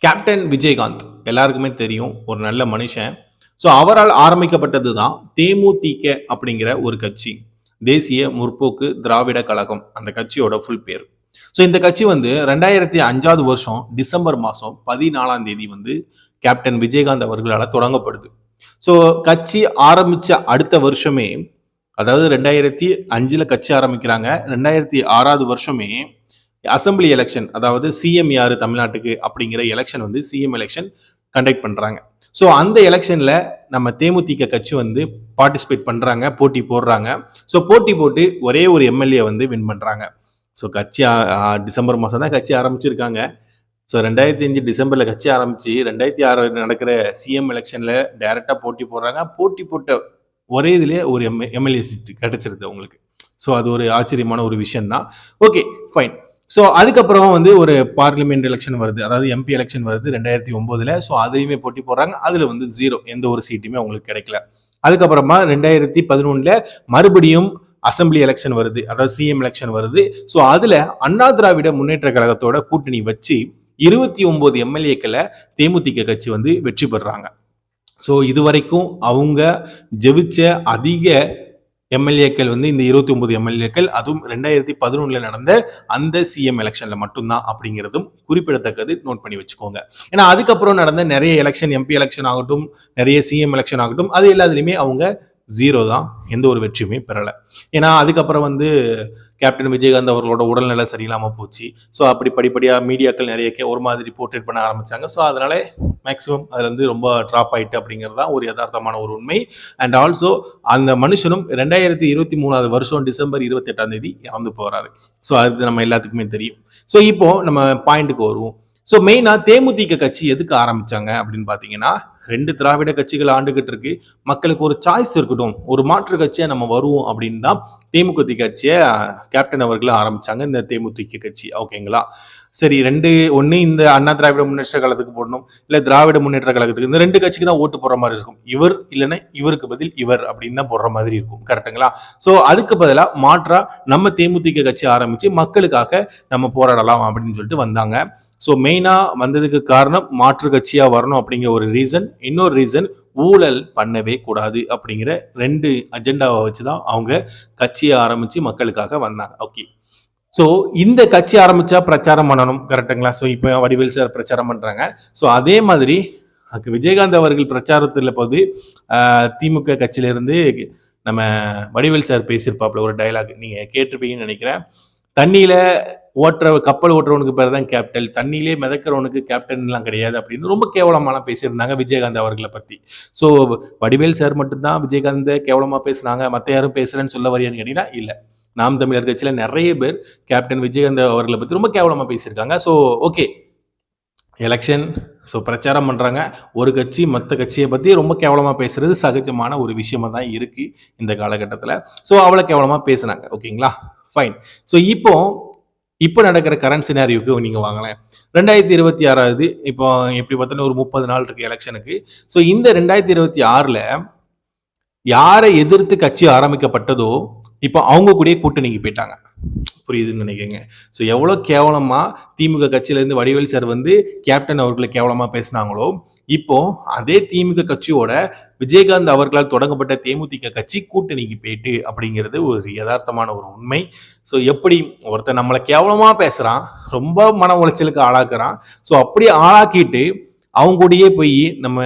Captain Vijayakanth எல்லாருக்குமே தெரியும், ஒரு நல்ல மனுஷன். ஸோ அவரால் ஆரம்பிக்கப்பட்டது தான் தேமுதிக அப்படிங்கிற ஒரு கட்சி. தேசிய முற்போக்கு திராவிட கழகம் அந்த கட்சியோட ஃபுல் பேர். ஸோ இந்த கட்சி வந்து 2005வது வருஷம் டிசம்பர் மாதம் 14ஆம் தேதி வந்து கேப்டன் விஜயகாந்த் அவர்களால் தொடங்கப்படுது. ஸோ கட்சி ஆரம்பித்த அடுத்த வருஷமே, அதாவது 2005ல் கட்சி ஆரம்பிக்கிறாங்க. 2006வது வருஷமே அசம்பிளி எலெக்ஷன், அதாவது சிஎம் யாரு தமிழ்நாட்டுக்கு அப்படிங்கிற எலெக்ஷன் வந்து சிஎம் எலெக்ஷன் கண்டக்ட் பண்றாங்க. ஸோ அந்த எலெக்ஷன்ல நம்ம தேமுதிக கட்சி வந்து பார்ட்டிசிபேட் பண்றாங்க, போட்டி போடுறாங்க. ஸோ போட்டி போட்டு ஒரே ஒரு எம்எல்ஏ வந்து வின் பண்றாங்க. ஸோ கட்சி டிசம்பர் மாதம் தான் கட்சி ஆரம்பிச்சிருக்காங்க. ஸோ 2005 டிசம்பர்ல கட்சி ஆரம்பிச்சு 2006 நடக்கிற சிஎம் எலெக்ஷன்ல டைரக்டா போட்டி போடுறாங்க. போட்டி போட்ட ஒரே இதுலயே ஒரு எம்எல்ஏ சீட் கிடைச்சிருது அவங்களுக்கு. ஸோ அது ஒரு ஆச்சரியமான ஒரு விஷயம் தான். Okay fine. ஸோ அதுக்கப்புறம் வந்து ஒரு பார்லிமெண்ட் எலெக்ஷன் வருது, அதாவது எம்பி எலெக்ஷன் வருது 2009ல். ஸோ அதையுமே போட்டி போடுறாங்க. அதில் வந்து 0, எந்த ஒரு சீட்டுமே அவங்களுக்கு கிடைக்கல. அதுக்கப்புறமா 2011ல் மறுபடியும் அசம்பிளி எலெக்ஷன் வருது, அதாவது சிஎம் எலெக்ஷன் வருது. ஸோ அதில் அண்ணா திராவிட முன்னேற்ற கழகத்தோட கூட்டணி வச்சு 29 எம்எல்ஏக்களை தேமுதிக கட்சி வந்து வெற்றி பெறுறாங்க. ஸோ இதுவரைக்கும் அவங்க ஜெயிச்ச அதிக எம்எல்ஏக்கள் வந்து இந்த 29 எம்எல்ஏக்கள், அதுவும் 2011ல் நடந்த அந்த சிஎம் எலெக்ஷன்ல மட்டும்தான் அப்படிங்கிறதும் குறிப்பிடத்தக்கது. நோட் பண்ணி வச்சுக்கோங்க. ஏன்னா அதுக்கப்புறம் நடந்த நிறைய எலெக்ஷன், எம்பி எலெக்ஷன் ஆகட்டும், நிறைய சிஎம் எலெக்ஷன் ஆகட்டும், அது எல்லாத்துலேயுமே அவங்க 0 தான், எந்த ஒரு வெற்றியுமே பெறலை. ஏன்னா அதுக்கப்புறம் வந்து கேப்டன் விஜயகாந்த் அவர்களோட உடல்நிலை சரியில்லாமல் போச்சு. ஸோ அப்படி படிப்படியாக மீடியாக்கள் நிறைய ஒரு மாதிரி போர்ட்ரேட் பண்ண ஆரம்பிச்சாங்க. ஸோ அதனால மேக்ஸிமம் அதில் வந்து ரொம்ப ட்ராப் ஆயிட்டு அப்படிங்கிறது தான் ஒரு யதார்த்தமான ஒரு உண்மை. அண்ட் ஆல்சோ அந்த மனுஷனும் 2023 வருஷம் டிசம்பர் 28ஆம் தேதி இறந்து போறாரு. ஸோ அது நம்ம எல்லாத்துக்குமே தெரியும். ஸோ இப்போ நம்ம பாயிண்ட்டுக்கு வருவோம். ஸோ மெயினாக தேமுதிக கட்சி எதுக்கு ஆரம்பிச்சாங்க அப்படின்னு பார்த்தீங்கன்னா, 2 திராவிட கட்சிகள் ஆண்டுகிட்டு இருக்கு, மக்களுக்கு ஒரு சாய்ஸ் இருக்கட்டும், ஒரு மாற்று கட்சியா நம்ம வருவோம் அப்படின்னு தான் தேமுதிக கட்சியை கேப்டன் அவர்கள் ஆரம்பிச்சாங்க, இந்த தேமுதிக கட்சி. ஓகேங்களா? சரி, ஒன்று இந்த அண்ணா திராவிட முன்னேற்ற கழகத்துக்கு போடணும், இல்லை திராவிட முன்னேற்ற கழகத்துக்கு, இந்த 2 கட்சிக்கு தான் ஓட்டு போடுற மாதிரி இருக்கும். இவர் இல்லைன்னா இவருக்கு பதில் இவர் அப்படின்னு தான் போடுற மாதிரி இருக்கும். கரெக்டுங்களா? ஸோ அதுக்கு பதிலாக மாற்றா நம்ம தேமுதிக கட்சி ஆரம்பிச்சு மக்களுக்காக நம்ம போராடலாம் அப்படின்னு சொல்லிட்டு வந்தாங்க. ஸோ மெயினாக வந்ததுக்கு காரணம் மாற்று கட்சியாக வரணும் அப்படிங்கிற ஒரு ரீசன். இன்னொரு ரீசன், ஊழல் பண்ணவே கூடாது அப்படிங்கிற 2 அஜெண்டாவை வச்சு தான் அவங்க கட்சியை ஆரம்பித்து மக்களுக்காக வந்தாங்க. ஓகே. ஸோ இந்த கட்சி ஆரம்பித்தா பிரச்சாரம் பண்ணணும். கரெக்டுங்களா? ஸோ இப்போ வடிவேல் சார் பிரச்சாரம் பண்ணுறாங்க. ஸோ அதே மாதிரி விஜயகாந்த் அவர்கள் பிரச்சாரத்தில் போது திமுக கட்சியிலேருந்து நம்ம வடிவேல் சார் பேசியிருப்பாப்புல ஒரு டைலாக், நீங்கள் கேட்டிருப்பீங்கன்னு நினைக்கிறேன். தண்ணியில் கப்பல் ஓட்டுறவனுக்கு பேர் தான் கேப்டன், தண்ணியிலே மிதக்கிறவனுக்கு கேப்டன்லாம் கிடையாது அப்படின்னு ரொம்ப கேவலமான பேசியிருந்தாங்க விஜயகாந்த் அவர்களை பற்றி. ஸோ வடிவேல் சார் மட்டும்தான் விஜயகாந்தை கேவலமாக பேசுனாங்க, மற்ற யாரும் பேசுகிறேன்னு சொல்ல வரையான்னு கேட்டீங்கன்னா இல்லை. நாம் தமிழர் கட்சியில் நிறைய பேர் கேப்டன் விஜயகாந்த் அவர்களை பற்றி ரொம்ப கேவலமாக பேசியிருக்காங்க. ஸோ ஓகே, எலெக்ஷன், ஸோ பிரச்சாரம் பண்ணுறாங்க, ஒரு கட்சி மற்ற கட்சியை பற்றி ரொம்ப கேவலமாக பேசுறது சகஜமான ஒரு விஷயமா தான் இருக்குது இந்த காலகட்டத்தில். ஸோ அவ்வளோ கேவலமாக பேசுனாங்க. ஓகேங்களா? ஃபைன். ஸோ இப்போ நடக்கிற கரண்ட் சினாரியோக்கு நீங்கள் வாங்கலாம். 2026 இப்போ எப்படி பார்த்தாலும் ஒரு 30 நாள் இருக்கு எலெக்ஷனுக்கு. ஸோ இந்த 2026ல் யாரை எதிர்த்து கட்சி ஆரம்பிக்கப்பட்டதோ இப்போ அவங்க கூட கூட்டணிக்கு போயிட்டாங்க. புரியுதுன்னு நினைக்கிறேங்க. ஸோ எவ்வளோ கேவலமாக திமுக கட்சியிலேருந்து வடிவேல் சார் வந்து கேப்டன் அவர்களை கேவலமாக பேசினாங்களோ, இப்போ அதே திமுக கட்சியோட விஜயகாந்த் அவர்களால் தொடங்கப்பட்ட தேமுதிக கட்சி கூட்டணிக்கு போயிட்டு அப்படிங்கிறது ஒரு யதார்த்தமான ஒரு உண்மை. ஸோ எப்படி ஒருத்தர் நம்மளை கேவலமாக பேசுகிறான், ரொம்ப மன உளைச்சலுக்கு ஆளாக்குறான். ஸோ அப்படி ஆளாக்கிட்டு அவங்க கூடயே போய் நம்ம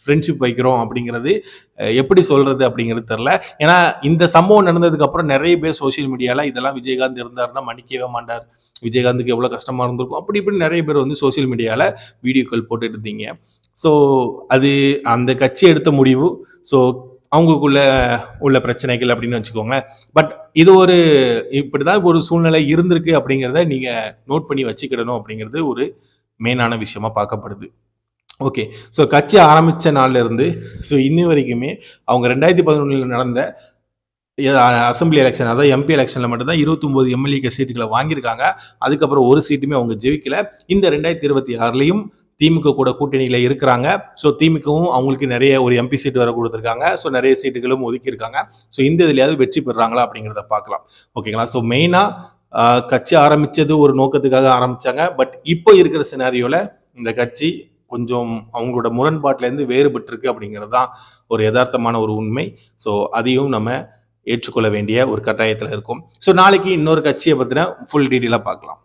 ஃப்ரெண்ட்ஷிப் வைக்கிறோம் அப்படிங்கிறது எப்படி சொல்றது அப்படிங்கிறது தெரில. ஏன்னா இந்த சம்பவம் நடந்ததுக்கு அப்புறம் நிறைய பேர் சோசியல் மீடியாவில் இதெல்லாம் விஜயகாந்த் இருந்தாருன்னா மன்னிக்கவே மாட்டார், விஜயகாந்துக்கு எவ்வளோ கஷ்டமாக இருந்திருக்கும் அப்படி இப்படி நிறைய பேர் வந்து சோசியல் மீடியாவில் வீடியோக்கள் போட்டுட்டு இருந்தீங்க. ஸோ அது அந்த கட்சி எடுத்த முடிவு. ஸோ அவங்களுக்குள்ள உள்ள பிரச்சனைகள் அப்படின்னு வச்சுக்கோங்களேன். பட் இது இப்படிதான் ஒரு சூழ்நிலை இருந்திருக்கு அப்படிங்கிறத நீங்கள் நோட் பண்ணி வச்சுக்கிடணும் அப்படிங்கிறது ஒரு மெயினான விஷயமா பார்க்கப்படுது. ஓகே. ஸோ கட்சி ஆரம்பித்த நாள்ல இருந்து ஸோ இன்னி வரைக்குமே அவங்க 2011 நடந்த அசம்பிளி எலெக்ஷன், அதாவது எம்பி எலெக்ஷனில் மட்டும்தான் 29 எம்எல்ஏ சீட்டுகளை வாங்கியிருக்காங்க. அதுக்கப்புறம் ஒரு சீட்டுமே அவங்க ஜெயிக்கல. இந்த 2026லையும் திமுக கூட கூட்டணியில் இருக்கிறாங்க. ஸோ திமுகவும் அவங்களுக்கு நிறைய ஒரு எம்பி சீட் வர கொடுத்துருக்காங்க. ஸோ நிறைய சீட்டுகளும் ஒதுக்கியிருக்காங்க. ஸோ இந்த இதுலையாவது வெற்றி பெறுறாங்களா அப்படிங்கிறத பார்க்கலாம். ஓகேங்களா? ஸோ மெயினாக கட்சி ஆரம்பித்தது ஒரு நோக்கத்துக்காக ஆரம்பித்தாங்க. பட் இப்போ இருக்கிற சினாரியோவில் இந்த கட்சி கொஞ்சம் அவங்களோட முரண்பாட்டிலேருந்து வேறுபட்டிருக்கு அப்படிங்கிறது தான் ஒரு யதார்த்தமான ஒரு உண்மை. ஸோ அதையும் நம்ம ஏற்றுக்கொள்ள வேண்டிய ஒரு கட்டாயத்தில் இருக்கும். ஸோ நாளைக்கு இன்னொரு கட்சியை பற்றின ஃபுல் டீட்டெயிலாக பார்க்கலாம்.